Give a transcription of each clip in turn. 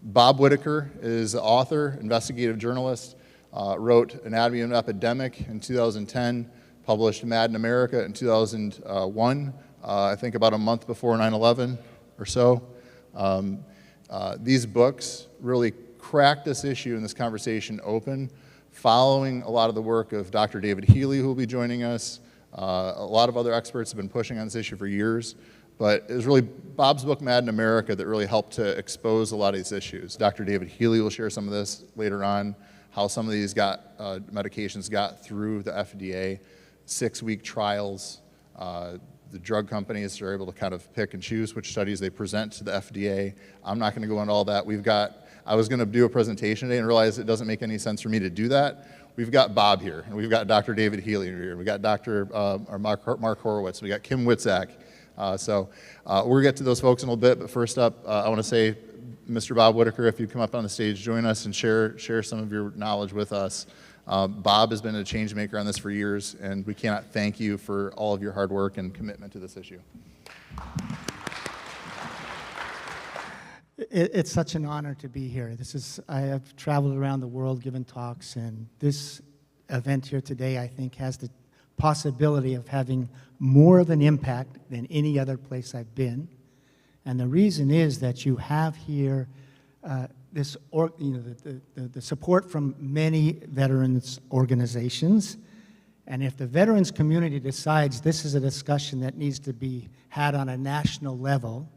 Bob Whitaker is the author, investigative journalist, wrote Anatomy of an Epidemic in 2010, published Mad in America in 2001, I think about a month before 9/11 or so. These books really cracked this issue and this conversation open, following a lot of the work of Dr. David Healy, who will be joining us. A lot of other experts have been pushing on this issue for years, but it was really Bob's book, Mad in America, that really helped to expose a lot of these issues. Dr. David Healy will share some of this later on, how some of these medications got through the FDA, 6-week trials. The drug companies are able to kind of pick and choose which studies they present to the FDA. I'm not going to go into all that. I was going to do a presentation today and realize it doesn't make any sense for me to do that. We've got Bob here, and we've got Dr. David Healy here. We've got Mark Horowitz. We got Kim Witzak. So we're going to get to those folks in a little bit, but first up, I want to say, Mr. Bob Whitaker, if you come up on the stage, join us and share some of your knowledge with us. Bob has been a change maker on this for years, and we cannot thank you for all of your hard work and commitment to this issue. It's such an honor to be here. I have traveled around the world giving talks, and this event here today, I think, has the possibility of having more of an impact than any other place I've been. And the reason is that you have here the support from many veterans organizations. And if the veterans community decides this is a discussion that needs to be had on a national level,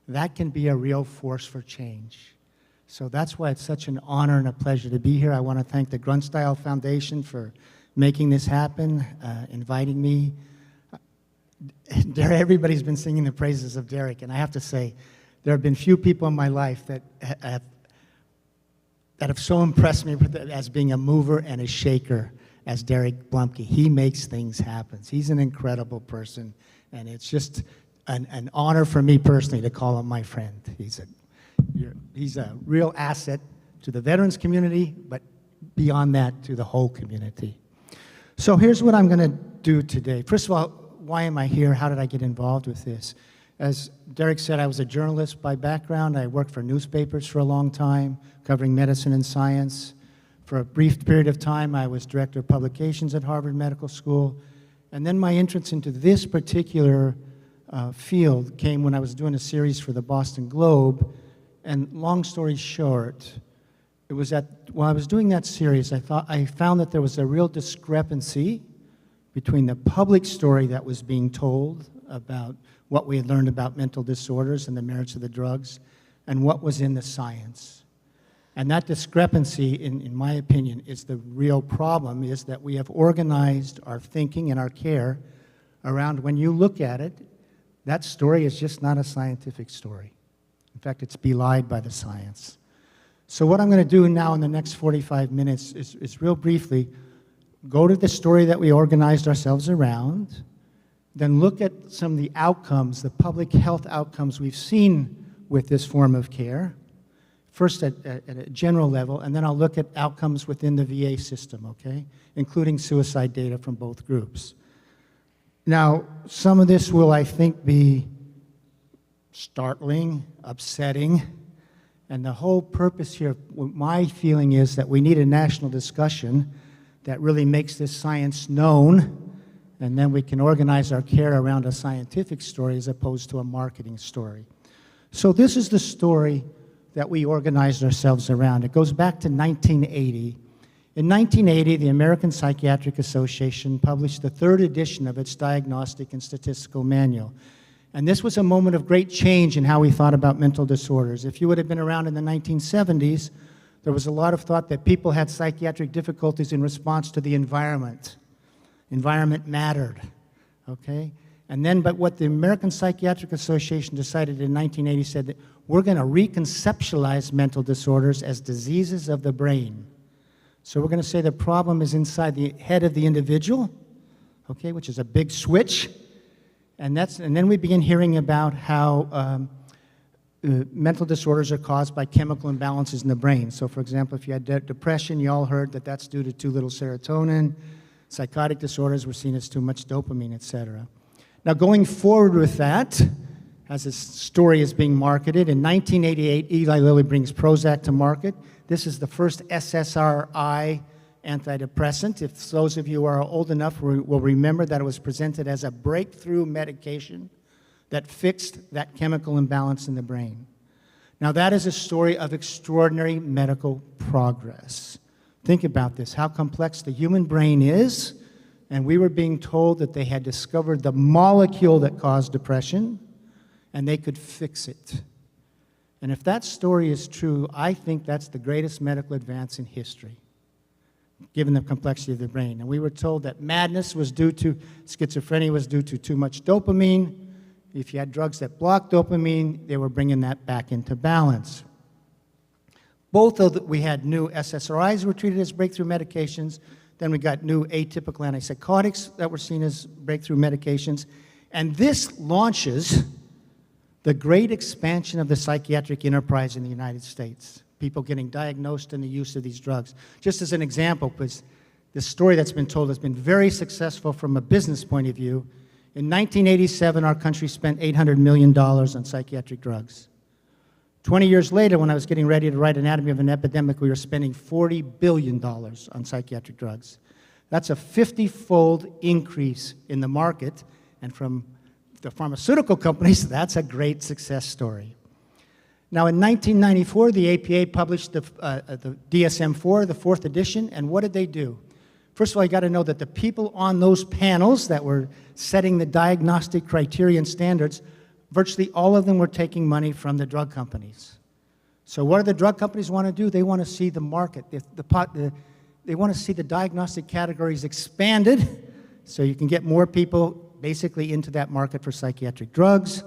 that can be a real force for change. So that's why it's such an honor and a pleasure to be here. I want to thank the Grunt Style Foundation for making this happen, inviting me. Everybody's been singing the praises of Derek, and I have to say, there have been few people in my life that have so impressed me as being a mover and a shaker as Derek Blumke. He makes things happen. He's an incredible person, and it's just an honor for me personally to call him my friend. He's a real asset to the veterans community, but beyond that, to the whole community. So here's what I'm going to do today. First of all, why am I here? How did I get involved with this? As Derek said, I was a journalist by background. I worked for newspapers for a long time, covering medicine and science. For a brief period of time, I was director of publications at Harvard Medical School. And then my entrance into this particular field came when I was doing a series for the Boston Globe. And long story short, it was while I was doing that series, I found that there was a real discrepancy between the public story that was being told about what we had learned about mental disorders and the merits of the drugs, and what was in the science. And that discrepancy, in my opinion, is the real problem, is that we have organized our thinking and our care around, when you look at it, that story is just not a scientific story. In fact, it's belied by the science. So what I'm going to do now in the next 45 minutes is real briefly go to the story that we organized ourselves around, then look at some of the outcomes, the public health outcomes we've seen with this form of care, first at a general level, and then I'll look at outcomes within the VA system, okay, including suicide data from both groups. Now, some of this will, I think, be startling, upsetting, and the whole purpose here, my feeling is that we need a national discussion that really makes this science known, and then we can organize our care around a scientific story as opposed to a marketing story. So this is the story that we organized ourselves around. It goes back to 1980. In 1980, the American Psychiatric Association published the 3rd edition of its Diagnostic and Statistical Manual. And this was a moment of great change in how we thought about mental disorders. If you would have been around in the 1970s, there was a lot of thought that people had psychiatric difficulties in response to the environment. Environment mattered, okay? But what the American Psychiatric Association decided in 1980 said that we're going to reconceptualize mental disorders as diseases of the brain. So we're going to say the problem is inside the head of the individual, okay, which is a big switch. And then we begin hearing about how mental disorders are caused by chemical imbalances in the brain. So for example, if you had depression, you all heard that that's due to too little serotonin. Psychotic disorders were seen as too much dopamine, et cetera. Now going forward with that, as his story is being marketed. In 1988, Eli Lilly brings Prozac to market. This is the first SSRI antidepressant. If those of you are old enough will remember that it was presented as a breakthrough medication that fixed that chemical imbalance in the brain. Now that is a story of extraordinary medical progress. Think about this, how complex the human brain is, and we were being told that they had discovered the molecule that caused depression, and they could fix it. And if that story is true, I think that's the greatest medical advance in history, given the complexity of the brain. And we were told that madness was due to, schizophrenia was due to too much dopamine. If you had drugs that blocked dopamine, they were bringing that back into balance. Both of we had new SSRIs were treated as breakthrough medications. Then we got new atypical antipsychotics that were seen as breakthrough medications. And this launches the great expansion of the psychiatric enterprise in the United States. People getting diagnosed and the use of these drugs. Just as an example, because this story that's been told has been very successful from a business point of view. In 1987, our country spent $800 million on psychiatric drugs. 20 years later, when I was getting ready to write Anatomy of an Epidemic, we were spending $40 billion on psychiatric drugs. That's a 50-fold increase in the market, and from the pharmaceutical companies, that's a great success story. Now, in 1994, the APA published the DSM-4, the fourth edition, and what did they do? First of all, you got to know that the people on those panels that were setting the diagnostic criteria and standards, virtually all of them were taking money from the drug companies. So what do the drug companies want to do? They want to see the market. They want to see the diagnostic categories expanded so you can get more people basically into that market for psychiatric drugs.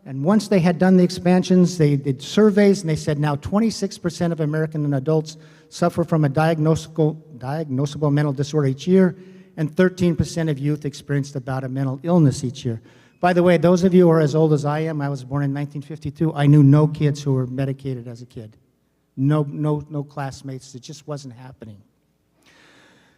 And once they had done the expansions, they did surveys, and they said now 26% of American adults suffer from a diagnosable mental disorder each year, and 13% of youth experienced about a mental illness each year. By the way, those of you who are as old as I am, I was born in 1952, I knew no kids who were medicated as a kid. No classmates, it just wasn't happening.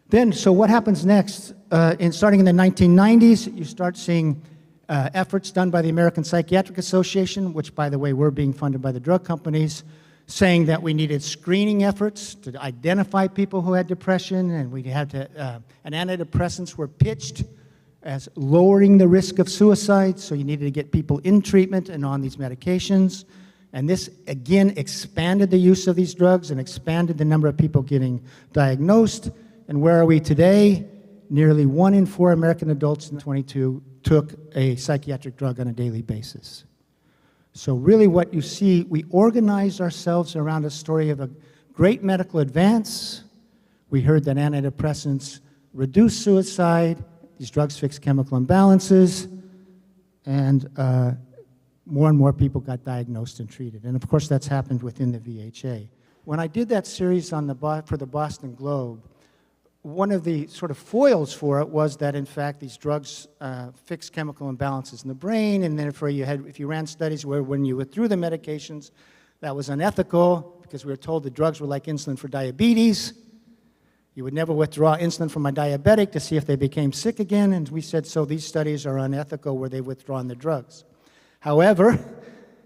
Then, so what happens next? Starting in the 1990s, you start seeing efforts done by the American Psychiatric Association, which, by the way, were being funded by the drug companies, saying that we needed screening efforts to identify people who had depression, and we had to, and antidepressants were pitched as lowering the risk of suicide, so you needed to get people in treatment and on these medications. And this, again, expanded the use of these drugs and expanded the number of people getting diagnosed. And where are we today? Nearly 1 in 4 American adults in 22 took a psychiatric drug on a daily basis. So really what you see, we organized ourselves around a story of a great medical advance. We heard that antidepressants reduce suicide, these drugs fix chemical imbalances, and more and more people got diagnosed and treated. And of course that's happened within the VHA. When I did that series on for the Boston Globe, one of the sort of foils for it was that, in fact, these drugs fix chemical imbalances in the brain, and therefore if you ran studies where when you withdrew the medications, that was unethical because we were told the drugs were like insulin for diabetes. You would never withdraw insulin from a diabetic to see if they became sick again, and we said, so these studies are unethical where they've withdrawn the drugs. However,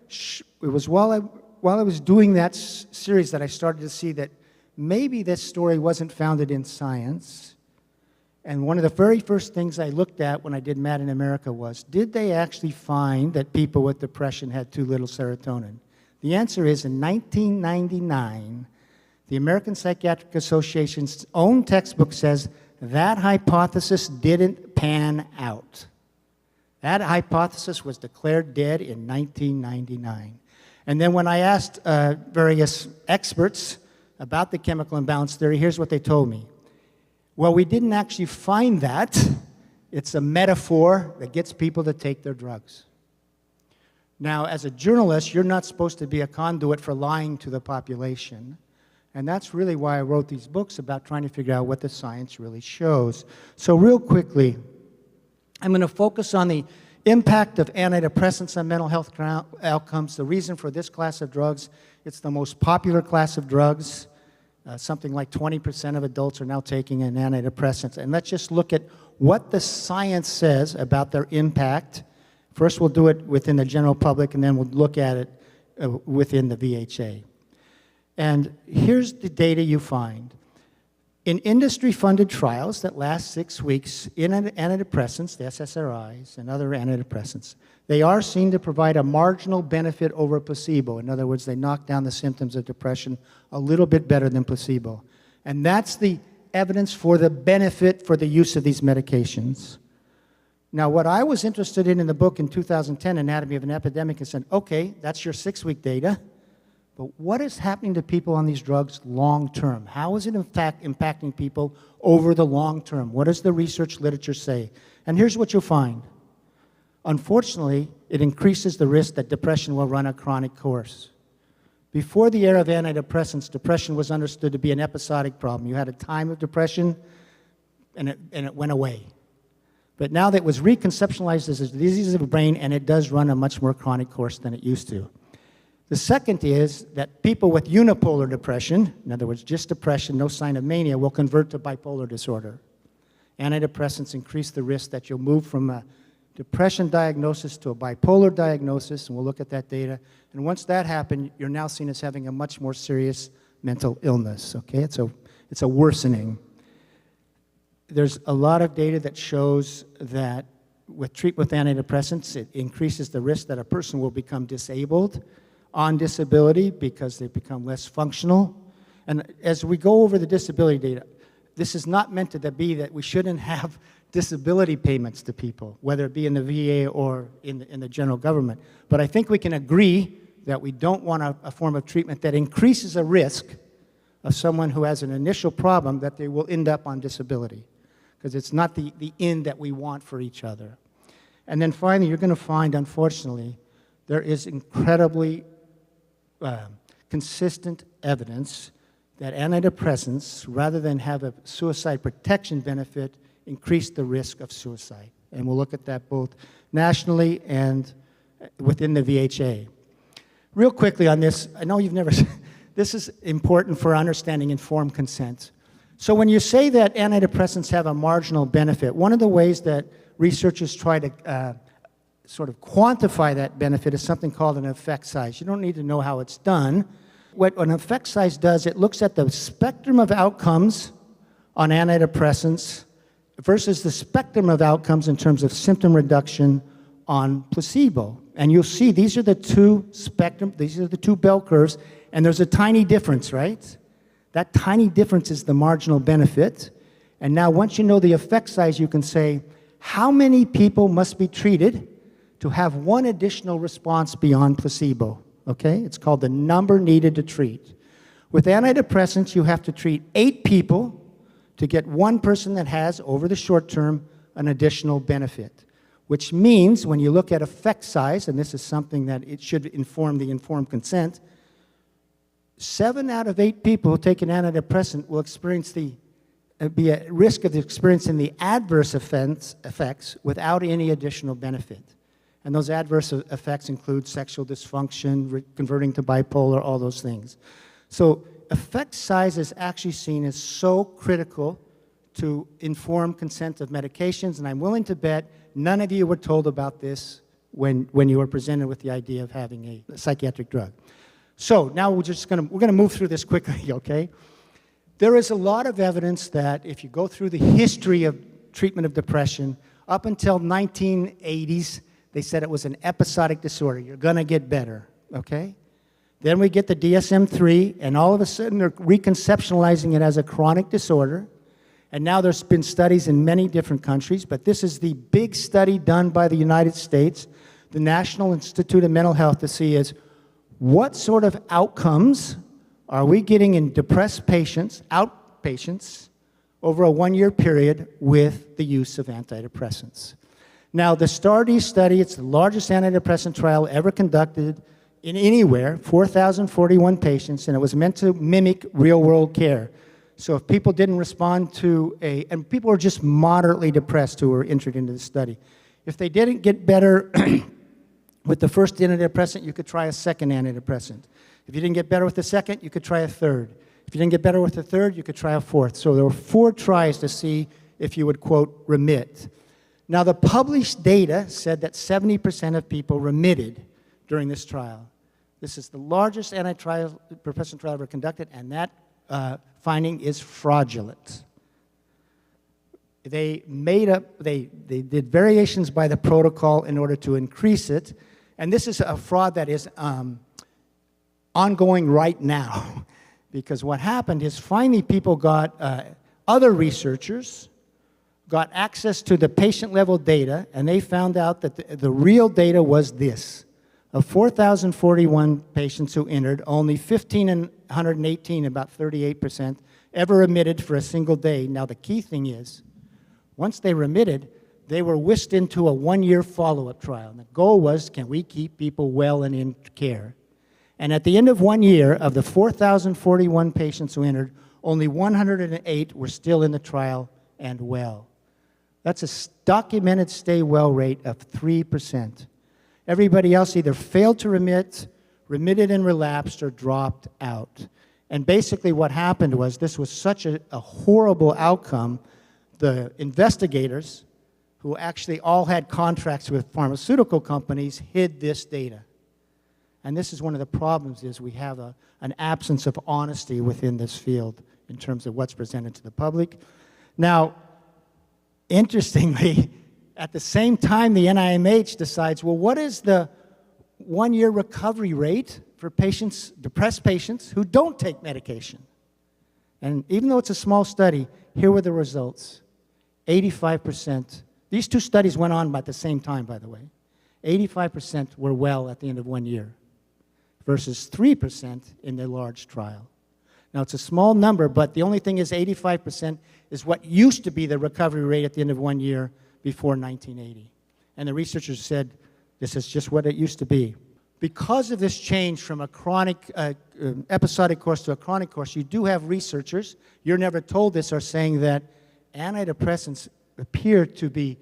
it was while I was doing that series that I started to see that maybe this story wasn't founded in science. And one of the very first things I looked at when I did Mad in America was, did they actually find that people with depression had too little serotonin? The answer is, in 1999, the American Psychiatric Association's own textbook says that hypothesis didn't pan out. That hypothesis was declared dead in 1999. And then when I asked various experts about the chemical imbalance theory, here's what they told me. Well, we didn't actually find that. It's a metaphor that gets people to take their drugs. Now, as a journalist, you're not supposed to be a conduit for lying to the population. And that's really why I wrote these books about trying to figure out what the science really shows. So real quickly, I'm going to focus on the impact of antidepressants on mental health outcomes. The reason for this class of drugs, it's the most popular class of drugs. Something like 20% of adults are now taking an antidepressant. And let's just look at what the science says about their impact First, we'll do it within the general public, and then we'll look at it within the VHA. And here's the data you find. In industry-funded trials that last 6 weeks in antidepressants, the SSRIs, and other antidepressants, they are seen to provide a marginal benefit over placebo. In other words, they knock down the symptoms of depression a little bit better than placebo. And that's the evidence for the benefit for the use of these medications. Now, what I was interested in the book in 2010, Anatomy of an Epidemic, is said, okay, that's your 6-week data, but what is happening to people on these drugs long term? How is it in fact impacting people over the long term? What does the research literature say? And here's what you'll find. Unfortunately, it increases the risk that depression will run a chronic course. Before the era of antidepressants, depression was understood to be an episodic problem. You had a time of depression, and it went away. But now that it was reconceptualized as a disease of the brain, and it does run a much more chronic course than it used to. The second is that people with unipolar depression, in other words, just depression, no sign of mania, will convert to bipolar disorder. Antidepressants increase the risk that you'll move from a depression diagnosis to a bipolar diagnosis, and we'll look at that data. And once that happens, you're now seen as having a much more serious mental illness, okay? It's a worsening. There's a lot of data that shows that with treatment with antidepressants, it increases the risk that a person will become disabled, on disability, because they become less functional. And as we go over the disability data, this is not meant to be that we shouldn't have disability payments to people, whether it be in the VA or in the general government. But I think we can agree that we don't want a form of treatment that increases a risk of someone who has an initial problem that they will end up on disability, because it's not the end that we want for each other. And then finally, you're going to find, unfortunately, there is incredibly consistent evidence that antidepressants, rather than have a suicide protection benefit, increase the risk of suicide. And we'll look at that both nationally and within the VHA. Real quickly on this, I know you've never, this is important for understanding informed consent. So when you say that antidepressants have a marginal benefit, one of the ways that researchers try to sort of quantify that benefit is something called an effect size. You don't need to know how it's done. What an effect size does, it looks at the spectrum of outcomes on antidepressants versus the spectrum of outcomes in terms of symptom reduction on placebo. And you'll see these are the two bell curves, and there's a tiny difference, right? That tiny difference is the marginal benefit. And now once you know the effect size, you can say, how many people must be treated to have one additional response beyond placebo, okay? It's called the number needed to treat. With antidepressants, you have to treat 8 people to get one person that has, over the short term, an additional benefit, which means when you look at effect size, and this is something that it should inform the informed consent, 7 out of 8 people who take an antidepressant will experience be at risk of experiencing the adverse effects without any additional benefit. And those adverse effects include sexual dysfunction, converting to bipolar, all those things. So effect size is actually seen as so critical to inform consent of medications, and I'm willing to bet none of you were told about this when you were presented with the idea of having a psychiatric drug. So now we're gonna move through this quickly, okay? There is a lot of evidence that if you go through the history of treatment of depression, up until 1980s, they said it was an episodic disorder. You're gonna get better, okay? Then we get the DSM-3, and all of a sudden they're reconceptualizing it as a chronic disorder. And now there's been studies in many different countries, but this is the big study done by the United States, the National Institute of Mental Health, to see is what sort of outcomes are we getting in depressed patients, outpatients, over a 1-year period with the use of antidepressants. Now, the STAR-D study, it's the largest antidepressant trial ever conducted in anywhere, 4,041 patients, and it was meant to mimic real-world care. So if people didn't respond to and people were just moderately depressed who were entered into the study. If they didn't get better with the first antidepressant, you could try a second antidepressant. If you didn't get better with the second, you could try a third. If you didn't get better with the third, you could try a fourth. So there were 4 tries to see if you would, quote, remit. Now, the published data said that 70% of people remitted during this trial. This is the largest antidepressant trial ever conducted, and that finding is fraudulent. They did variations by the protocol in order to increase it, and this is a fraud that is ongoing right now, because what happened is finally people got, other researchers got access to the patient-level data, and they found out that the real data was this. Of 4,041 patients who entered, only 1,518, about 38%, ever remitted for a single day. Now, the key thing is, once they remitted, they were whisked into a one-year follow-up trial. And the goal was, can we keep people well and in care? And at the end of 1 year, of the 4,041 patients who entered, only 108 were still in the trial and well. That's a documented stay well rate of 3%. Everybody else either failed to remit, remitted and relapsed, or dropped out. And basically what happened was, this was such a horrible outcome, the investigators, who actually all had contracts with pharmaceutical companies, hid this data. And this is one of the problems, is we have an absence of honesty within this field in terms of what's presented to the public. Now, interestingly, at the same time, the NIMH decides, well, what is the one-year recovery rate for patients, depressed patients, who don't take medication? And even though it's a small study, here were the results. 85%. These two studies went on at the same time, by the way. 85% were well at the end of 1 year, versus 3% in the large trial. Now, it's a small number, but the only thing is 85% is what used to be the recovery rate at the end of 1 year before 1980. And the researchers said, this is just what it used to be. Because of this change from a chronic, episodic course to a chronic course, you do have researchers, you're never told this, are saying that antidepressants appear to be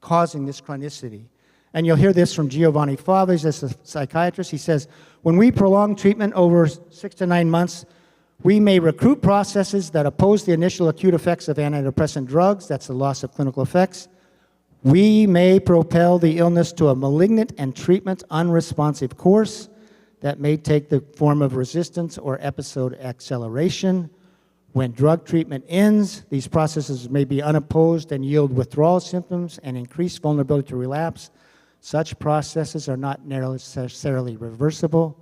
causing this chronicity. And you'll hear this from Giovanni Faves, as a psychiatrist. He says, when we prolong treatment over 6 to 9 months, we may recruit processes that oppose the initial acute effects of antidepressant drugs. That's the loss of clinical effects. We may propel the illness to a malignant and treatment-unresponsive course that may take the form of resistance or episode acceleration. When drug treatment ends, these processes may be unopposed and yield withdrawal symptoms and increased vulnerability to relapse. Such processes are not necessarily reversible.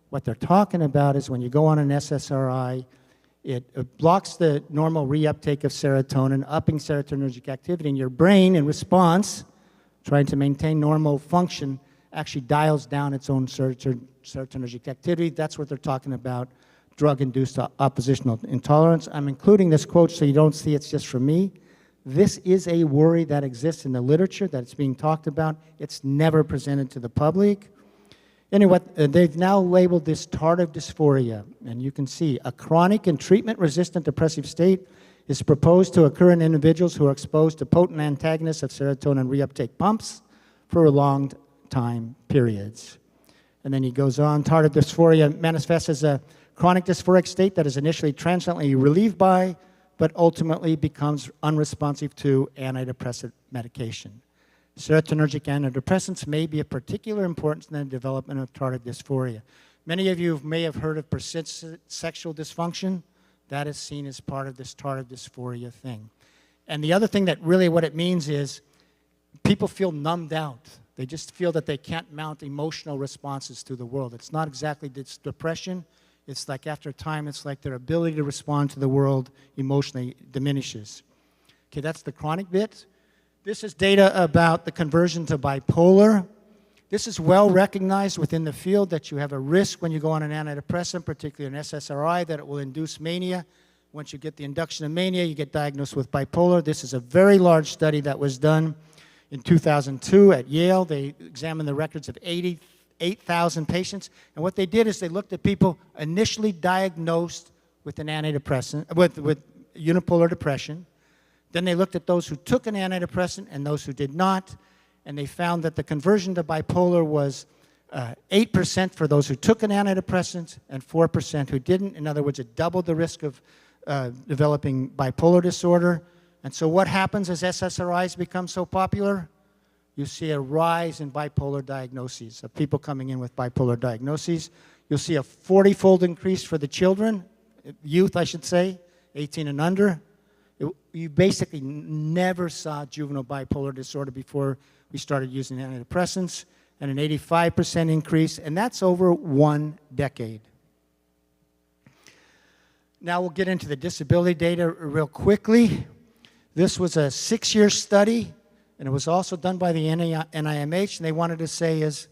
What they're talking about is when you go on an SSRI, it blocks the normal reuptake of serotonin, upping serotonergic activity, and your brain, in response, trying to maintain normal function, actually dials down its own serotonergic activity. That's what they're talking about, drug-induced oppositional intolerance. I'm including this quote so you don't see it's just from me. This is a worry that exists in the literature, that it's being talked about. It's never presented to the public. Anyway, they've now labeled this tardive dysphoria, and you can see a chronic and treatment-resistant depressive state is proposed to occur in individuals who are exposed to potent antagonists of serotonin reuptake pumps for prolonged time periods. And then he goes on, tardive dysphoria manifests as a chronic dysphoric state that is initially transiently relieved by, but ultimately becomes unresponsive to antidepressant medication. Serotonergic antidepressants may be of particular importance in the development of tardive dysphoria. Many of you may have heard of persistent sexual dysfunction. That is seen as part of this tardive dysphoria thing. And the other thing that really what it means is people feel numbed out. They just feel that they can't mount emotional responses to the world. It's not exactly depression. It's like after time, it's like their ability to respond to the world emotionally diminishes. Okay, that's the chronic bit. This is data about the conversion to bipolar. This is well recognized within the field that you have a risk when you go on an antidepressant, particularly an SSRI, that it will induce mania. Once you get the induction of mania, you get diagnosed with bipolar. This is a very large study that was done in 2002 at Yale. They examined the records of 88,000 patients. And what they did is they looked at people initially diagnosed with an antidepressant, with unipolar depression. Then they looked at those who took an antidepressant and those who did not, and they found that the conversion to bipolar was 8% for those who took an antidepressant and 4% who didn't. In other words, it doubled the risk of developing bipolar disorder. And so what happens as SSRIs become so popular? You see a rise in bipolar diagnoses, of people coming in with bipolar diagnoses. You'll see a 40-fold increase for the children, youth, I should say, 18 and under. You basically never saw juvenile bipolar disorder before we started using antidepressants, and an 85% increase, and that's over 1 decade. Now we'll get into the disability data real quickly. This was a 6-year study, and it was also done by the NIMH, and they wanted to say is,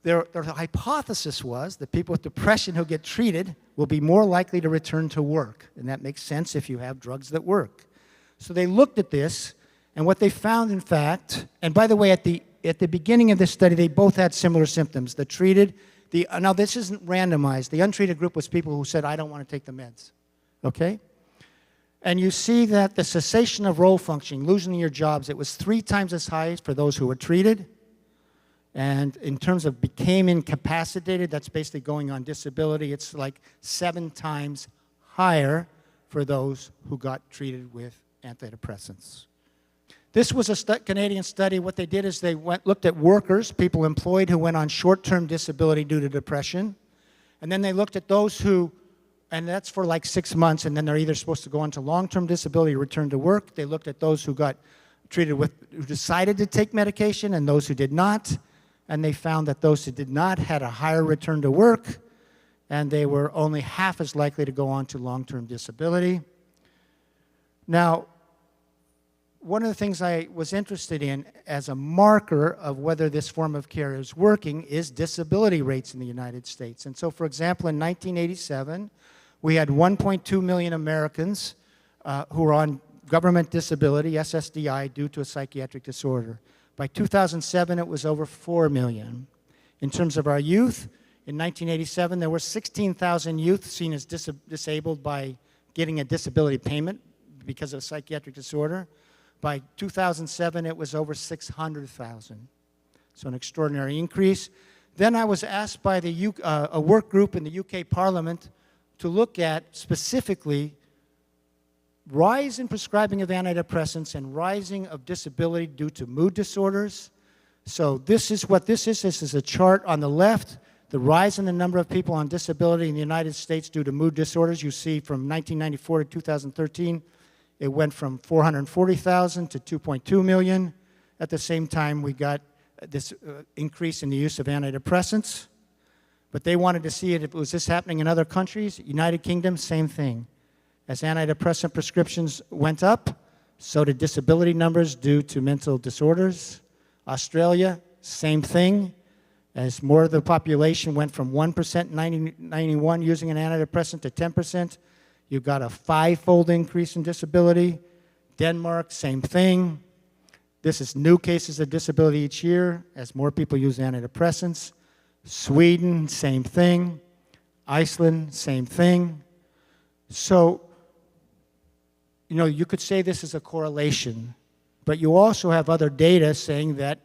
their hypothesis was that people with depression who get treated will be more likely to return to work, and that makes sense if you have drugs that work. So they looked at this, and what they found, in fact, and by the way, at the beginning of this study, they both had similar symptoms. The treated, now this isn't randomized. The untreated group was people who said, I don't want to take the meds, okay? And you see that the cessation of role functioning, losing your jobs, it was 3 times as high for those who were treated. And in terms of became incapacitated, that's basically going on disability, it's like 7 times higher for those who got treated with antidepressants. This was a Canadian study. What they did is they looked at workers, people employed who went on short-term disability due to depression. And then they looked at those who, and that's for like 6 months, and then they're either supposed to go into long-term disability or return to work. They looked at those who got treated with, who decided to take medication, and those who did not. And they found that those who did not had a higher return to work, and they were only half as likely to go on to long-term disability. Now, one of the things I was interested in as a marker of whether this form of care is working is disability rates in the United States. And so, for example, in 1987, we had 1.2 million Americans who were on government disability, SSDI, due to a psychiatric disorder. By 2007, it was over 4 million. In terms of our youth, in 1987, there were 16,000 youth seen as disabled by getting a disability payment because of a psychiatric disorder. By 2007, it was over 600,000. So an extraordinary increase. Then I was asked by a work group in the UK Parliament to look at specifically rise in prescribing of antidepressants and rising of disability due to mood disorders. So this is what this is. This is a chart on the left, the rise in the number of people on disability in the United States due to mood disorders. You see from 1994 to 2013, it went from 440,000 to 2.2 million. At the same time, we got this increase in the use of antidepressants. But they wanted to see it, was this happening in other countries? United Kingdom, same thing. As antidepressant prescriptions went up, so did disability numbers due to mental disorders. Australia, same thing. As more of the population went from 1% in 1991 using an antidepressant to 10%, you got a 5-fold increase in disability. Denmark, same thing. This is new cases of disability each year as more people use antidepressants. Sweden, same thing. Iceland, same thing. So, you know, you could say this is a correlation, but you also have other data saying that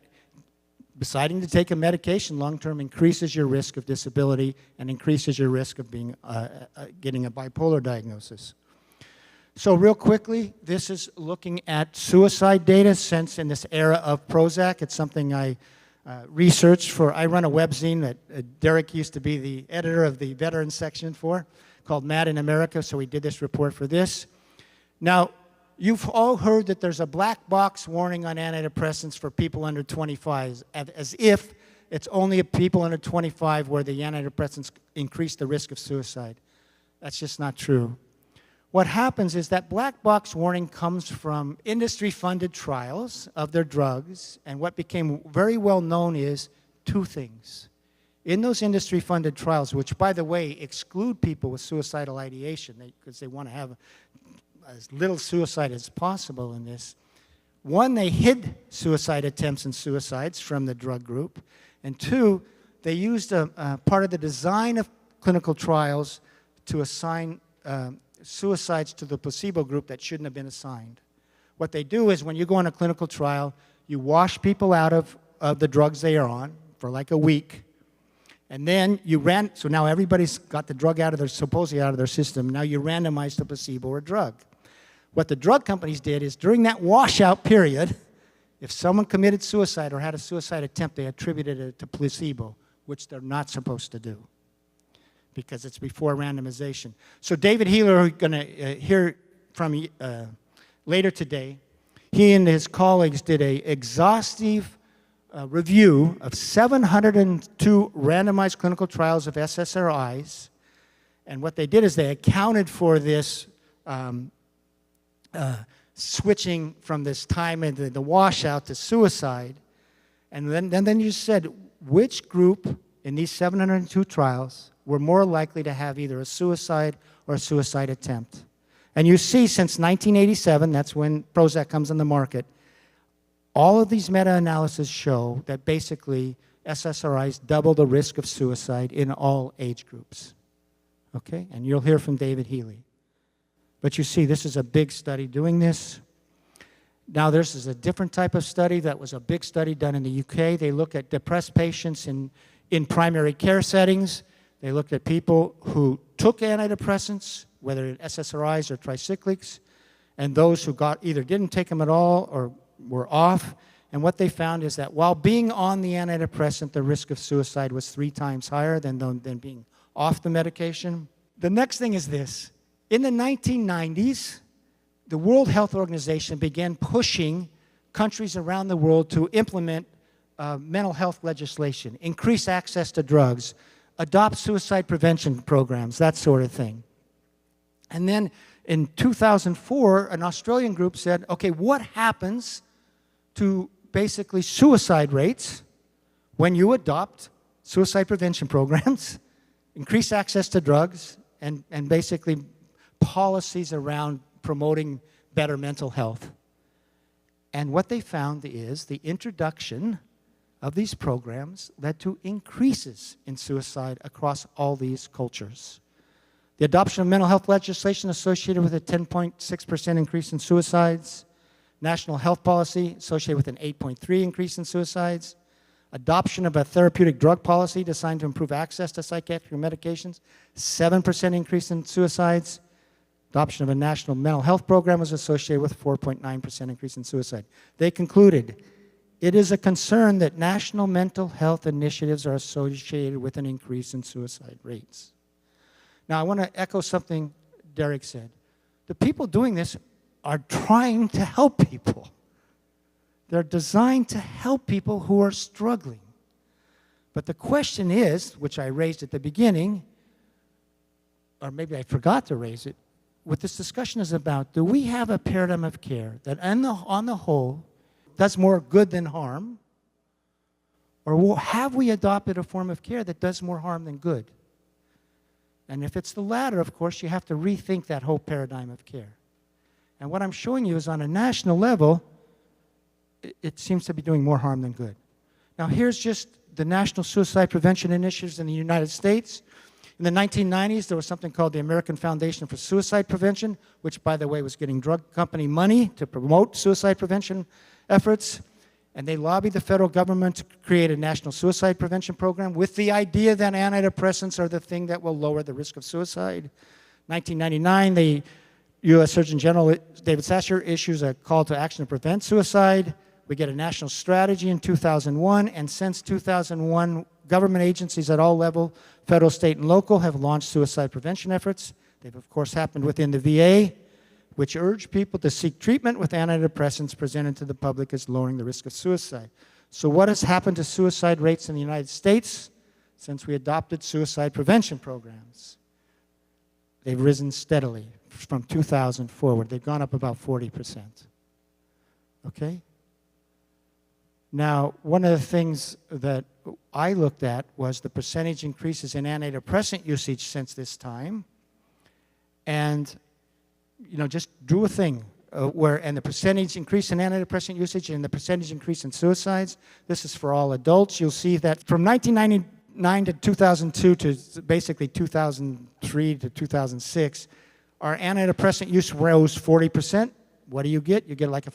deciding to take a medication long-term increases your risk of disability and increases your risk of being, getting a bipolar diagnosis. So real quickly, this is looking at suicide data since in this era of Prozac. It's something I researched for. I run a webzine that Derek used to be the editor of the veteran section for, called Mad in America, so we did this report for this. Now, you've all heard that there's a black box warning on antidepressants for people under 25, as if it's only people under 25 where the antidepressants increase the risk of suicide. That's just not true. What happens is that black box warning comes from industry-funded trials of their drugs, and what became very well known is 2 things. In those industry-funded trials, which, by the way, exclude people with suicidal ideation, because they want to have as little suicide as possible in this. One, they hid suicide attempts and suicides from the drug group. And 2, they used a part of the design of clinical trials to assign suicides to the placebo group that shouldn't have been assigned. What they do is when you go on a clinical trial, you wash people out of the drugs they are on for like a week. And then so now everybody's got the drug supposedly out of their system. Now you randomize to placebo or drug. What the drug companies did is during that washout period, if someone committed suicide or had a suicide attempt, they attributed it to placebo, which they're not supposed to do because it's before randomization. So David Healer, who you're going to hear from later today, he and his colleagues did an exhaustive review of 702 randomized clinical trials of SSRIs. And what they did is they accounted for this switching from this time into the washout to suicide. And then you said, which group in these 702 trials were more likely to have either a suicide or a suicide attempt? And you see, since 1987, that's when Prozac comes on the market, all of these meta-analyses show that basically SSRIs double the risk of suicide in all age groups. Okay? And you'll hear from David Healy. But you see, this is a big study doing this. Now, this is a different type of study. That was a big study done in the UK. They look at depressed patients in primary care settings. They looked at people who took antidepressants, whether SSRIs or tricyclics, and those who either didn't take them at all or were off. And what they found is that while being on the antidepressant, the risk of suicide was 3 times higher than being off the medication. The next thing is this. In the 1990s, the World Health Organization began pushing countries around the world to implement mental health legislation, increase access to drugs, adopt suicide prevention programs, that sort of thing. And then in 2004, an Australian group said, okay, what happens to basically suicide rates when you adopt suicide prevention programs, increase access to drugs, and basically policies around promoting better mental health? And what they found is the introduction of these programs led to increases in suicide across all these cultures. The adoption of mental health legislation associated with a 10.6% increase in suicides. National health policy associated with an 8.3% increase in suicides. Adoption of a therapeutic drug policy designed to improve access to psychiatric medications, 7% increase in suicides. Adoption of a national mental health program was associated with a 4.9% increase in suicide. They concluded, it is a concern that national mental health initiatives are associated with an increase in suicide rates. Now, I want to echo something Derek said. The people doing this are trying to help people. They're designed to help people who are struggling. But the question is, which I raised at the beginning, or maybe I forgot to raise it, what this discussion is about, do we have a paradigm of care that on the whole does more good than harm? Or have we adopted a form of care that does more harm than good? And if it's the latter, of course, you have to rethink that whole paradigm of care. And what I'm showing you is on a national level, it seems to be doing more harm than good. Now, here's just the National Suicide Prevention Initiatives in the United States. In the 1990s, there was something called the American Foundation for Suicide Prevention, which, by the way, was getting drug company money to promote suicide prevention efforts. And they lobbied the federal government to create a national suicide prevention program with the idea that antidepressants are the thing that will lower the risk of suicide. 1999, the U.S. Surgeon General, David Sasser, issues a call to action to prevent suicide. We get a national strategy in 2001, and since 2001, government agencies at all levels, federal, state, and local, have launched suicide prevention efforts. They've, of course, happened within the VA, which urge people to seek treatment with antidepressants presented to the public as lowering the risk of suicide. So what has happened to suicide rates in the United States since we adopted suicide prevention programs? They've risen steadily from 2000 forward. They've gone up about 40%. Okay? Now, one of the things that I looked at was the percentage increases in antidepressant usage since this time. And just drew a thing and the percentage increase in antidepressant usage and the percentage increase in suicides. This is for all adults. You'll see that from 1999 to 2002 to basically 2003 to 2006, our antidepressant use rose 40%. What do you get? You get like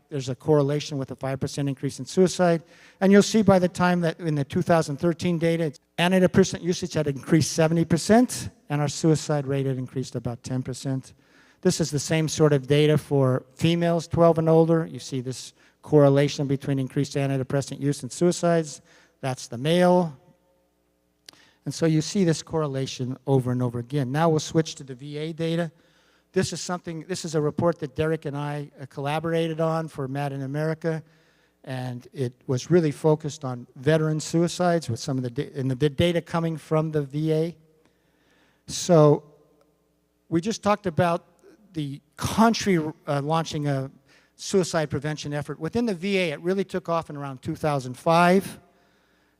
there's a correlation with a 5% increase in suicide. And you'll see by the time that in the 2013 data, antidepressant usage had increased 70%, and our suicide rate had increased about 10%. This is the same sort of data for females 12 and older. You see this correlation between increased antidepressant use and suicides. That's the male. And so you see this correlation over and over again. Now we'll switch to the VA data. This is a report that Derek and I collaborated on for Mad in America, and it was really focused on veteran suicides with some of the data coming from the VA. So we just talked about the country launching a suicide prevention effort. Within the VA, it really took off in around 2005.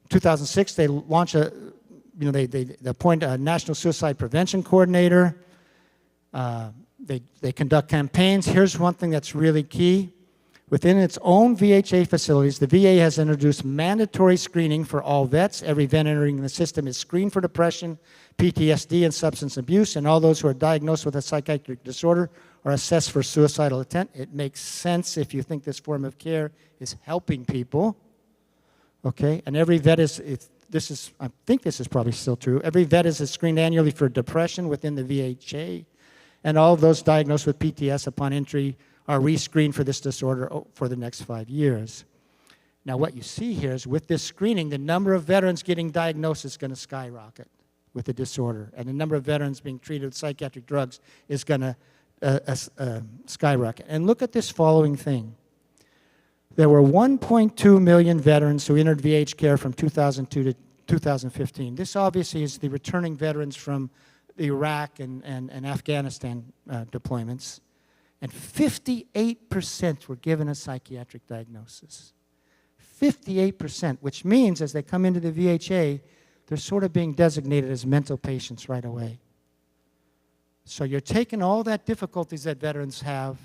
2006, they launched they appoint a National Suicide Prevention Coordinator. They conduct campaigns. Here's one thing that's really key. Within its own VHA facilities, the VA has introduced mandatory screening for all vets. Every vet entering the system is screened for depression, PTSD, and substance abuse, and all those who are diagnosed with a psychiatric disorder are assessed for suicidal intent. It makes sense if you think this form of care is helping people. Okay, and every vet I think this is probably still true. Every vet is screened annually for depression within the VHA, and all of those diagnosed with PTS upon entry are rescreened for this disorder for the next 5 years. Now what you see here is with this screening, the number of veterans getting diagnosed is going to skyrocket with the disorder, and the number of veterans being treated with psychiatric drugs is going to skyrocket. And look at this following thing. There were 1.2 million veterans who entered VH care from 2002 to 2015. This obviously is the returning veterans from the Iraq and Afghanistan deployments. And 58% were given a psychiatric diagnosis. 58%, which means as they come into the VHA, they're sort of being designated as mental patients right away. So you're taking all that difficulties that veterans have,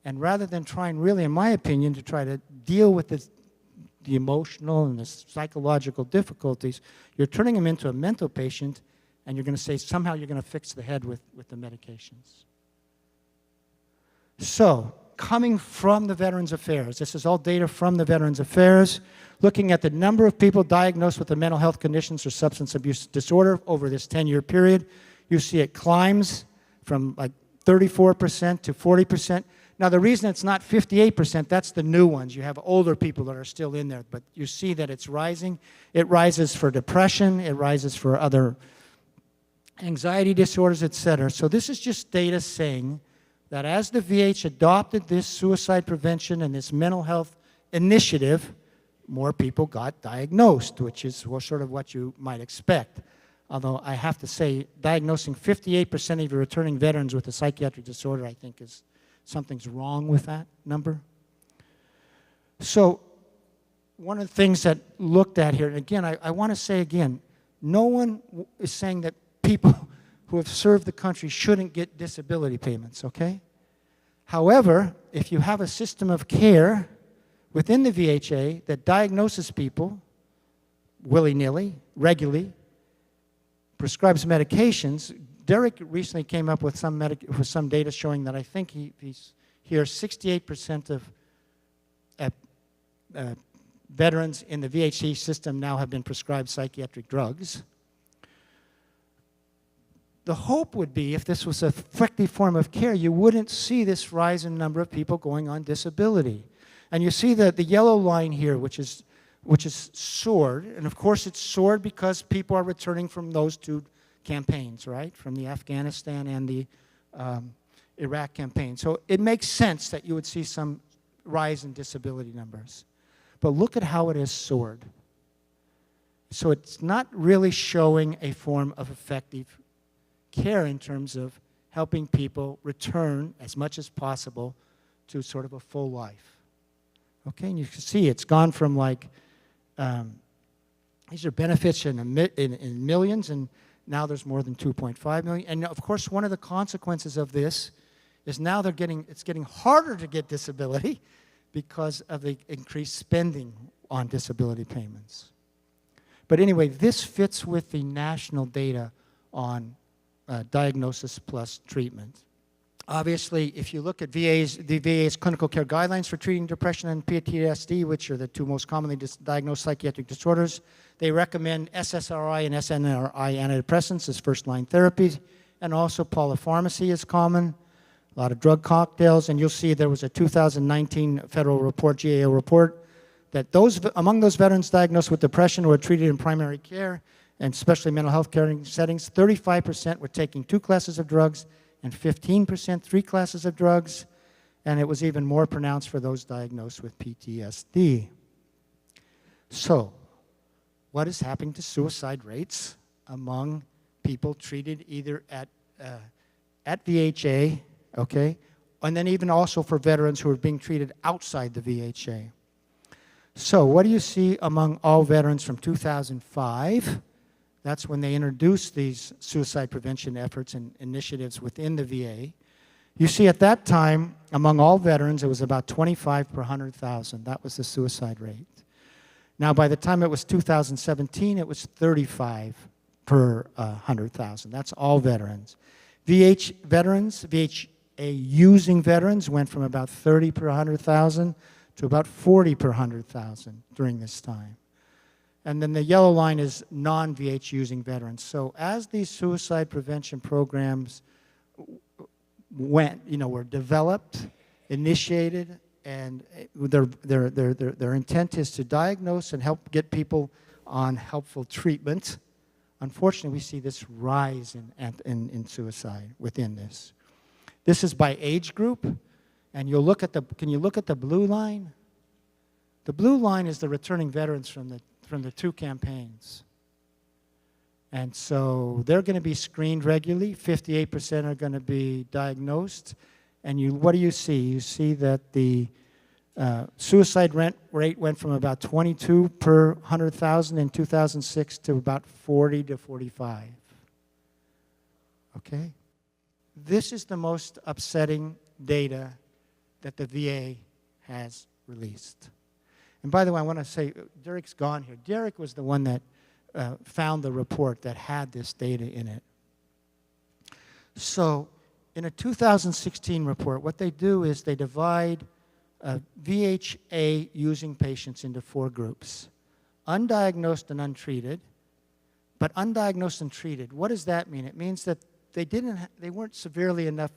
and rather than trying really, in my opinion, to try to deal with the emotional and the psychological difficulties, you're turning them into a mental patient, and you're going to say somehow you're going to fix the head with the medications. So, coming from the Veterans Affairs, this is all data from the Veterans Affairs, looking at the number of people diagnosed with the mental health conditions or substance abuse disorder over this 10-year period. You see it climbs from like 34% to 40%. Now, the reason it's not 58%, that's the new ones. You have older people that are still in there, but you see that it's rising. It rises for depression. It rises for other anxiety disorders, et cetera. So this is just data saying that as the VH adopted this suicide prevention and this mental health initiative, more people got diagnosed, which is sort of what you might expect. Although I have to say, diagnosing 58% of your returning veterans with a psychiatric disorder, I think something's wrong with that number. So one of the things that looked at here, and again, I want to say again, no one is saying that people who have served the country shouldn't get disability payments, okay? However, if you have a system of care within the VHA that diagnoses people willy-nilly, regularly, prescribes medications, Derek recently came up with some data showing that I think he's here 68% of veterans in the VHA system now have been prescribed psychiatric drugs. The hope would be if this was an effective form of care, you wouldn't see this rise in number of people going on disability. And you see the yellow line here, which is soared, and of course it's soared because people are returning from those two campaigns, right? From the Afghanistan and the Iraq campaign. So it makes sense that you would see some rise in disability numbers. But look at how it has soared. So it's not really showing a form of effective care in terms of helping people return as much as possible to sort of a full life. Okay, and you can see it's gone from like, these are benefits in millions, and now there's more than 2.5 million. And of course, one of the consequences of this is now it's getting harder to get disability because of the increased spending on disability payments. But anyway, this fits with the national data on diagnosis plus treatment. Obviously, if you look at the VA's clinical care guidelines for treating depression and PTSD, which are the two most commonly diagnosed psychiatric disorders, they recommend SSRI and SNRI antidepressants as first-line therapies, and also polypharmacy is common. a lot of drug cocktails, and you'll see there was a 2019 federal report, GAO report, that among those veterans diagnosed with depression who were treated in primary care, and especially mental health care settings, 35% were taking 2 classes of drugs, and 15% 3 classes of drugs, and it was even more pronounced for those diagnosed with PTSD. So, what is happening to suicide rates among people treated either at VHA, okay, and then even also for veterans who are being treated outside the VHA? So what do you see among all veterans from 2005? That's when they introduced these suicide prevention efforts and initiatives within the VA. You see at that time, among all veterans, it was about 25 per 100,000. That was the suicide rate. Now, by the time it was 2017, it was 35 per 100,000. That's all veterans. VHA-using veterans went from about 30 per 100,000 to about 40 per 100,000 during this time. And then the yellow line is non-VH using veterans. So as these suicide prevention programs were developed, initiated, and their intent is to diagnose and help get people on helpful treatment, unfortunately we see this rise in suicide within this. This is by age group, and you'll look at can you look at the blue line? The blue line is the returning veterans from the 2 campaigns. And so they're going to be screened regularly. 58% are going to be diagnosed. And what do you see? You see that the suicide rate went from about 22 per 100,000 in 2006 to about 40 to 45. Okay? This is the most upsetting data that the VA has released. And by the way, I want to say, Derek's gone here. Derek was the one that found the report that had this data in it. So in a 2016 report, what they do is they divide VHA-using patients into 4 groups: undiagnosed and untreated, but undiagnosed and treated. What does that mean? It means that they weren't severely enough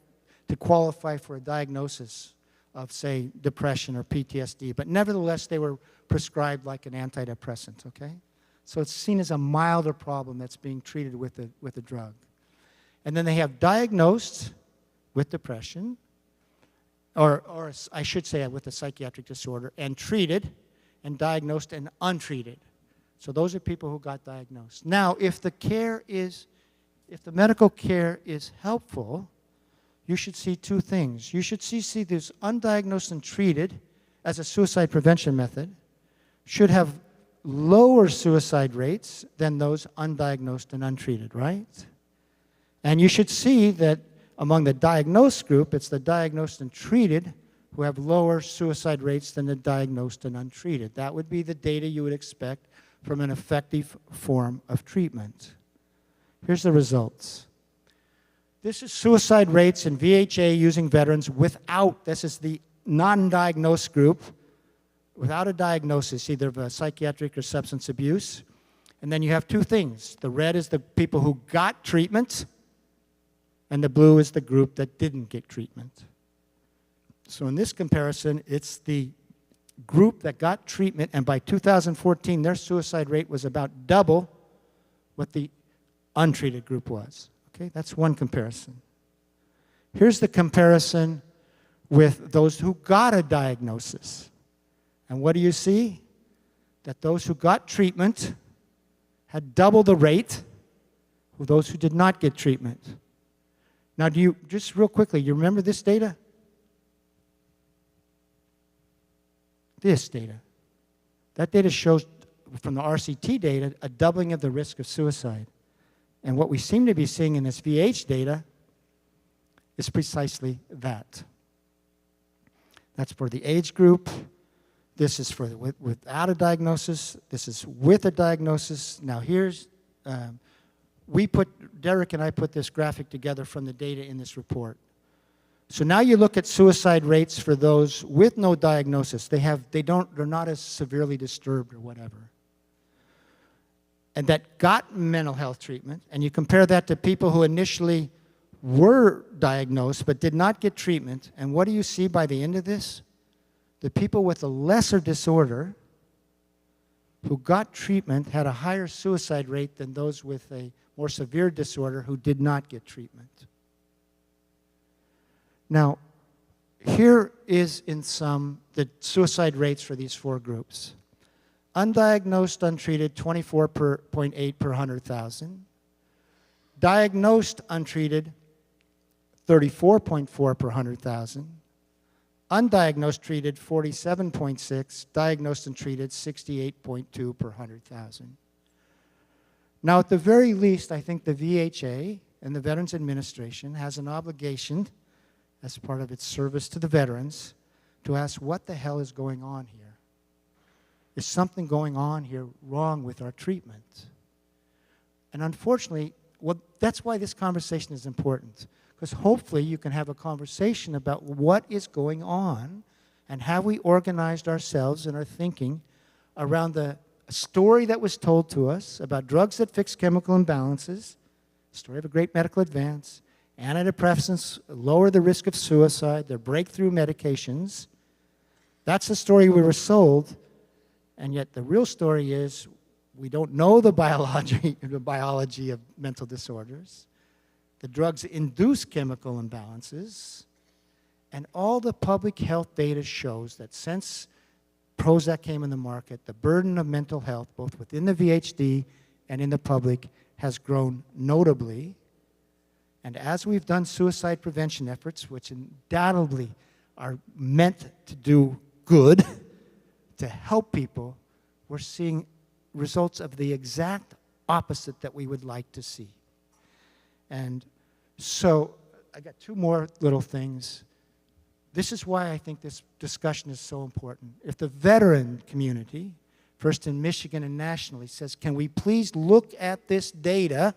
to qualify for a diagnosis of, say, depression or PTSD, but nevertheless, they were prescribed like an antidepressant, okay? So it's seen as a milder problem that's being treated with a drug. And then they have diagnosed with depression, or I should say with a psychiatric disorder, and treated, and diagnosed and untreated. So those are people who got diagnosed. Now, if the medical care is helpful, you should see 2 things. You should see this undiagnosed and treated as a suicide prevention method should have lower suicide rates than those undiagnosed and untreated, right? And you should see that among the diagnosed group, it's the diagnosed and treated who have lower suicide rates than the diagnosed and untreated. That would be the data you would expect from an effective form of treatment. Here's the results. This is suicide rates in VHA using veterans without, this is the non-diagnosed group, without a diagnosis, either of a psychiatric or substance abuse. And then you have 2 things. The red is the people who got treatment, and the blue is the group that didn't get treatment. So in this comparison, it's the group that got treatment, and by 2014, their suicide rate was about double what the untreated group was. Okay, that's one comparison. Here's the comparison with those who got a diagnosis. And what do you see? That those who got treatment had double the rate of those who did not get treatment. Now, just real quickly, you remember this data? This data. That data shows, from the RCT data, a doubling of the risk of suicide. And what we seem to be seeing in this VH data is precisely that. That's for the age group. This is for without a diagnosis. This is with a diagnosis. Now here's, Derek and I put this graphic together from the data in this report. So now you look at suicide rates for those with no diagnosis. They're not as severely disturbed or whatever. And that got mental health treatment, and you compare that to people who initially were diagnosed but did not get treatment. And what do you see by the end of this? The people with a lesser disorder who got treatment had a higher suicide rate than those with a more severe disorder who did not get treatment. Now, here is in sum the suicide rates for these four groups. Undiagnosed, untreated, 24.8 per 100,000. Diagnosed, untreated, 34.4 per 100,000. Undiagnosed, treated, 47.6. Diagnosed and treated, 68.2 per 100,000. Now, at the very least, I think the VHA and the Veterans Administration has an obligation, as part of its service to the veterans, to ask what the hell is going on here. Is something going on here wrong with our treatment? And unfortunately, well, that's why this conversation is important, because hopefully you can have a conversation about what is going on and have we organized ourselves and our thinking around the story that was told to us about drugs that fix chemical imbalances, story of a great medical advance, antidepressants lower the risk of suicide, they're breakthrough medications. That's the story we were sold, and yet the real story is we don't know the biology of mental disorders. The drugs induce chemical imbalances, and all the public health data shows that since Prozac came in the market, the burden of mental health, both within the VHD and in the public, has grown notably. And as we've done suicide prevention efforts, which undoubtedly are meant to do good, to help people, we're seeing results of the exact opposite that we would like to see. And so I got two more little things. This is why I think this discussion is so important. If the veteran community, first in Michigan and nationally, says, can we please look at this data,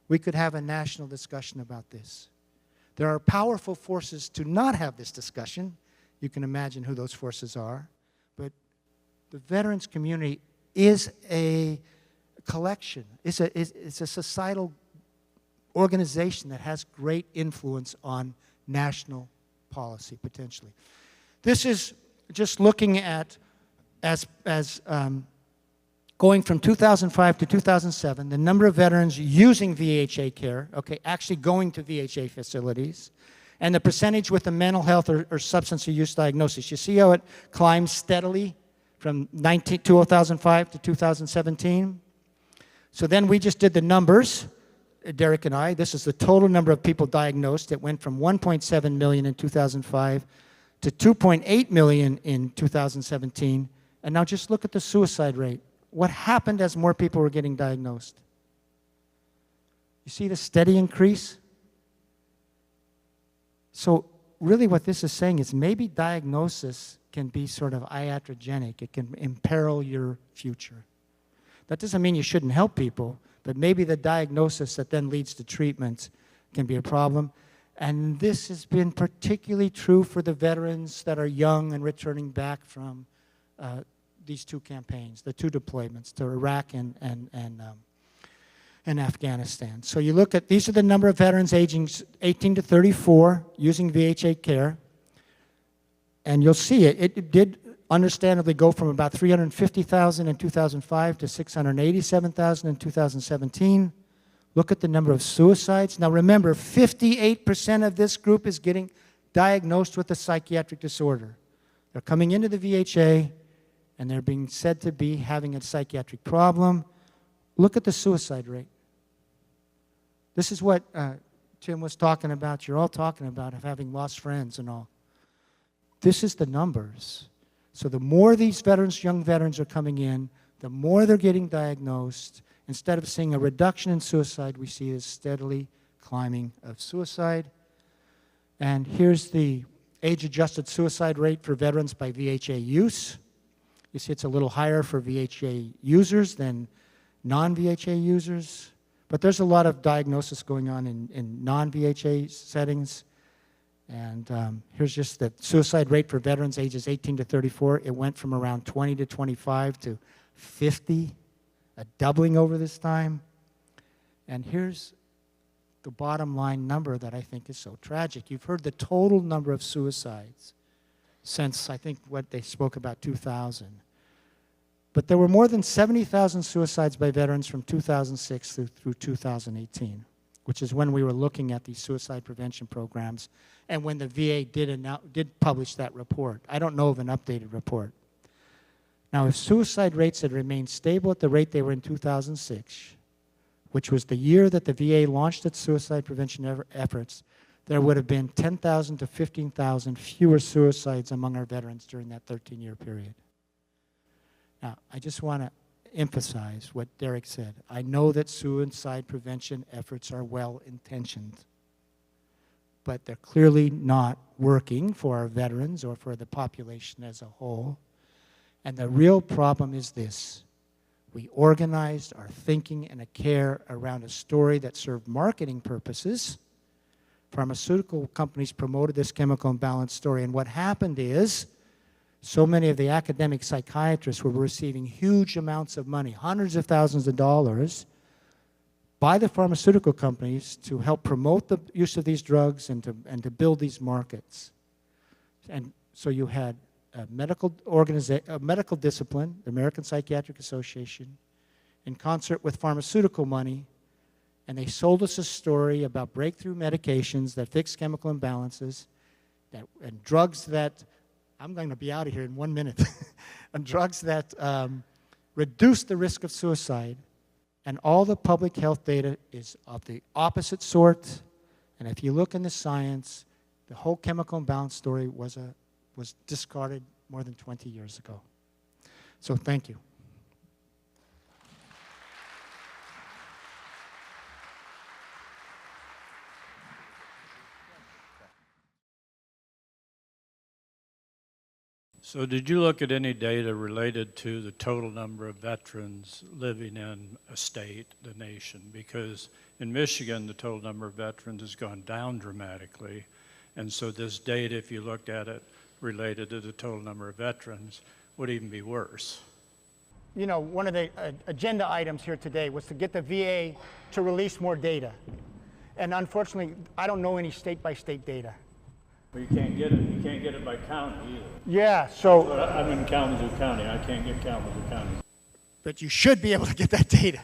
we could have a national discussion about this. There are powerful forces to not have this discussion. You can imagine who those forces are. But the veterans community is a collection. It's a societal organization that has great influence on national policy, potentially. This is just looking at, going from 2005 to 2007, the number of veterans using VHA care, okay, actually going to VHA facilities, and the percentage with a mental health or substance use diagnosis. You see how it climbs steadily from 2005 to 2017? So then we just did the numbers, Derek and I. This is the total number of people diagnosed. It went from 1.7 million in 2005 to 2.8 million in 2017. And now just look at the suicide rate. What happened as more people were getting diagnosed? You see the steady increase? So really what this is saying is maybe diagnosis can be sort of iatrogenic. It can imperil your future. That doesn't mean you shouldn't help people, but maybe the diagnosis that then leads to treatment can be a problem. And this has been particularly true for the veterans that are young and returning back from these two campaigns, the two deployments to Iraq and Afghanistan. So you look at, these are the number of veterans aging 18 to 34 using VHA care. And you'll see it did understandably go from about 350,000 in 2005 to 687,000 in 2017. Look at the number of suicides. Now remember, 58% of this group is getting diagnosed with a psychiatric disorder. They're coming into the VHA, and they're being said to be having a psychiatric problem. Look at the suicide rate. This is what Tim was talking about, you're all talking about, of having lost friends and all. This is the numbers. So the more these veterans, young veterans are coming in, the more they're getting diagnosed. Instead of seeing a reduction in suicide, we see a steadily climbing of suicide. And here's the age-adjusted suicide rate for veterans by VHA use. You see it's a little higher for VHA users than non-VHA users. But there's a lot of diagnosis going on in non-VHA settings. And here's just the suicide rate for veterans ages 18 to 34. It went from around 20 to 25 to 50, a doubling over this time. And here's the bottom line number that I think is so tragic. You've heard the total number of suicides since, I think, what they spoke about 2000. But there were more than 70,000 suicides by veterans from 2006 through 2018, which is when we were looking at these suicide prevention programs and when the VA did publish that report. I don't know of an updated report. Now, if suicide rates had remained stable at the rate they were in 2006, which was the year that the VA launched its suicide prevention efforts, there would have been 10,000 to 15,000 fewer suicides among our veterans during that 13-year period. Now, I just want to emphasize what Derek said. I know that suicide prevention efforts are well-intentioned, but they're clearly not working for our veterans or for the population as a whole. And the real problem is this. We organized our thinking and a care around a story that served marketing purposes. Pharmaceutical companies promoted this chemical imbalance story, and what happened is so many of the academic psychiatrists were receiving huge amounts of money, hundreds of thousands of dollars, by the pharmaceutical companies to help promote the use of these drugs and to build these markets. And so you had a medical discipline, the American Psychiatric Association, in concert with pharmaceutical money, and they sold us a story about breakthrough medications that fix chemical imbalances, and drugs that, I'm going to be out of here in 1 minute, and drugs that reduce the risk of suicide, and all the public health data is of the opposite sort, and if you look in the science, the whole chemical imbalance story was discarded more than 20 years ago. So thank you. So did you look at any data related to the total number of veterans living in a state, the nation? Because in Michigan, the total number of veterans has gone down dramatically. And so this data, if you looked at it related to the total number of veterans, would even be worse. You know, one of the agenda items here today was to get the VA to release more data. And unfortunately, I don't know any state-by-state data. Well, you can't get it. You can't get it by county either. Yeah, so... I'm in Kalamazoo County. I can't get Kalamazoo County. But you should be able to get that data.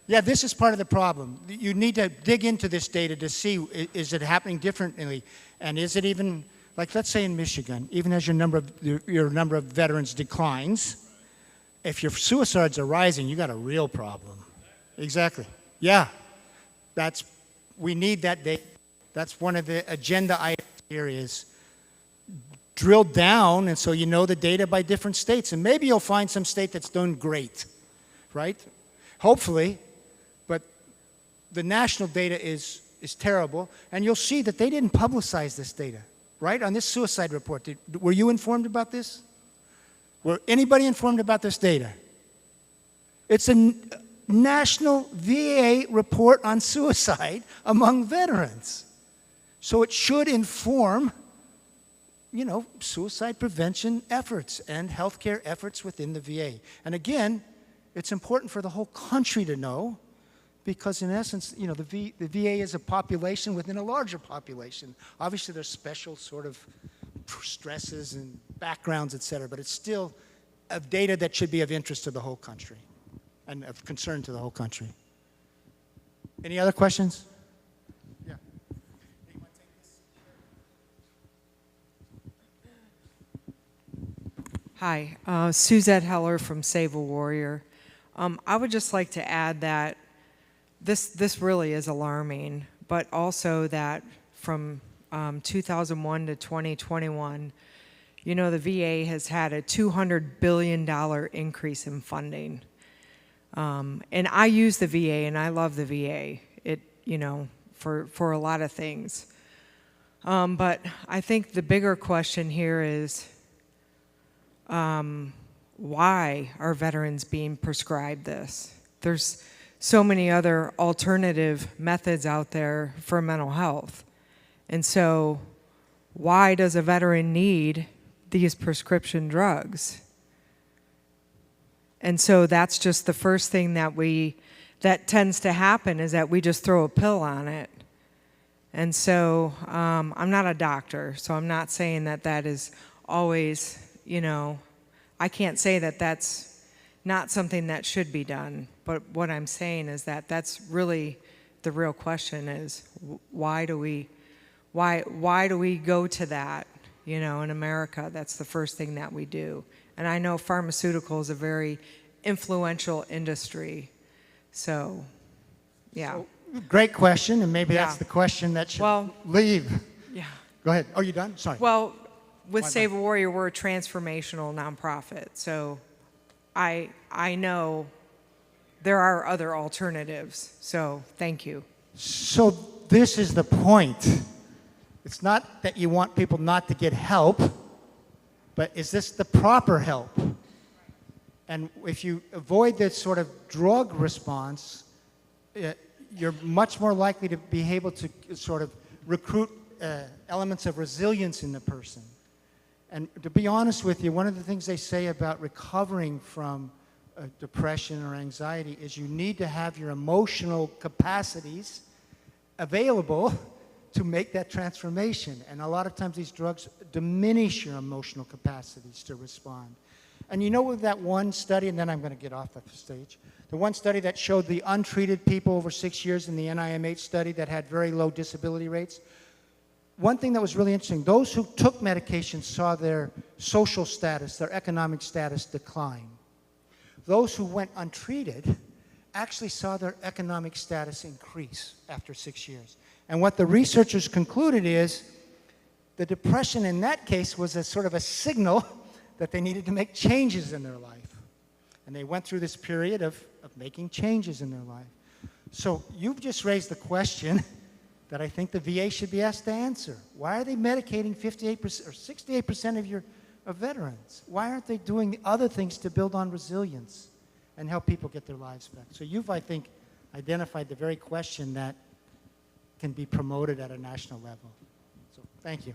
Yeah, this is part of the problem. You need to dig into this data to see, is it happening differently? And is it even, like let's say in Michigan, even as your number of veterans declines, if your suicides are rising, you got a real problem. Exactly. Yeah. We need that data. That's one of the agenda items here is drill down, and so you know the data by different states. And maybe you'll find some state that's doing great, right? Hopefully, but the national data is terrible, and you'll see that they didn't publicize this data, right? On this suicide report, were you informed about this? Were anybody informed about this data? It's a national VA report on suicide among veterans. So it should inform, you know, suicide prevention efforts and healthcare efforts within the VA. And again, it's important for the whole country to know, because in essence, you know, the VA is a population within a larger population. Obviously, there's special sort of stresses and backgrounds, et cetera, but it's still of data that should be of interest to the whole country and of concern to the whole country. Any other questions? Yeah. Hi, Suzette Heller from Save a Warrior. I would just like to add that this really is alarming, but also that from 2001 to 2021, you know, the VA has had a $200 billion increase in funding. And I use the VA and I love the VA, you know, for a lot of things. But I think the bigger question here is, why are veterans being prescribed this? There's so many other alternative methods out there for mental health. And so why does a veteran need these prescription drugs? And so that's just the first thing that tends to happen, is that we just throw a pill on it. And so I'm not a doctor, so I'm not saying that that is always, you know, I can't say that that's not something that should be done. But what I'm saying is that that's really the real question is why do we go to that? You know, in America, that's the first thing that we do. And I know pharmaceutical is a very influential industry. So, yeah. So, great question, and maybe Yeah. that's the question that should Well- leave. Yeah. Go ahead. Oh, you done? Sorry. Well, with Why Save a Warrior, we're a transformational nonprofit. So I know there are other alternatives. So thank you. So this is the point. It's not that you want people not to get help, but is this the proper help? And if you avoid this sort of drug response, you're much more likely to be able to sort of recruit elements of resilience in the person. And to be honest with you, one of the things they say about recovering from depression or anxiety is you need to have your emotional capacities available to make that transformation. And a lot of times these drugs diminish your emotional capacities to respond. And you know with that one study, and then I'm going to get off the stage, the one study that showed the untreated people over 6 years in the NIMH study that had very low disability rates, one thing that was really interesting, those who took medication saw their social status, their economic status decline. Those who went untreated actually saw their economic status increase after 6 years. And what the researchers concluded is the depression in that case was a sort of a signal that they needed to make changes in their life. And they went through this period of making changes in their life. So you've just raised the question that I think the VA should be asked to answer. Why are they medicating 58% or 68% of veterans? Why aren't they doing the other things to build on resilience and help people get their lives back? So you've, I think, identified the very question that can be promoted at a national level. So thank you.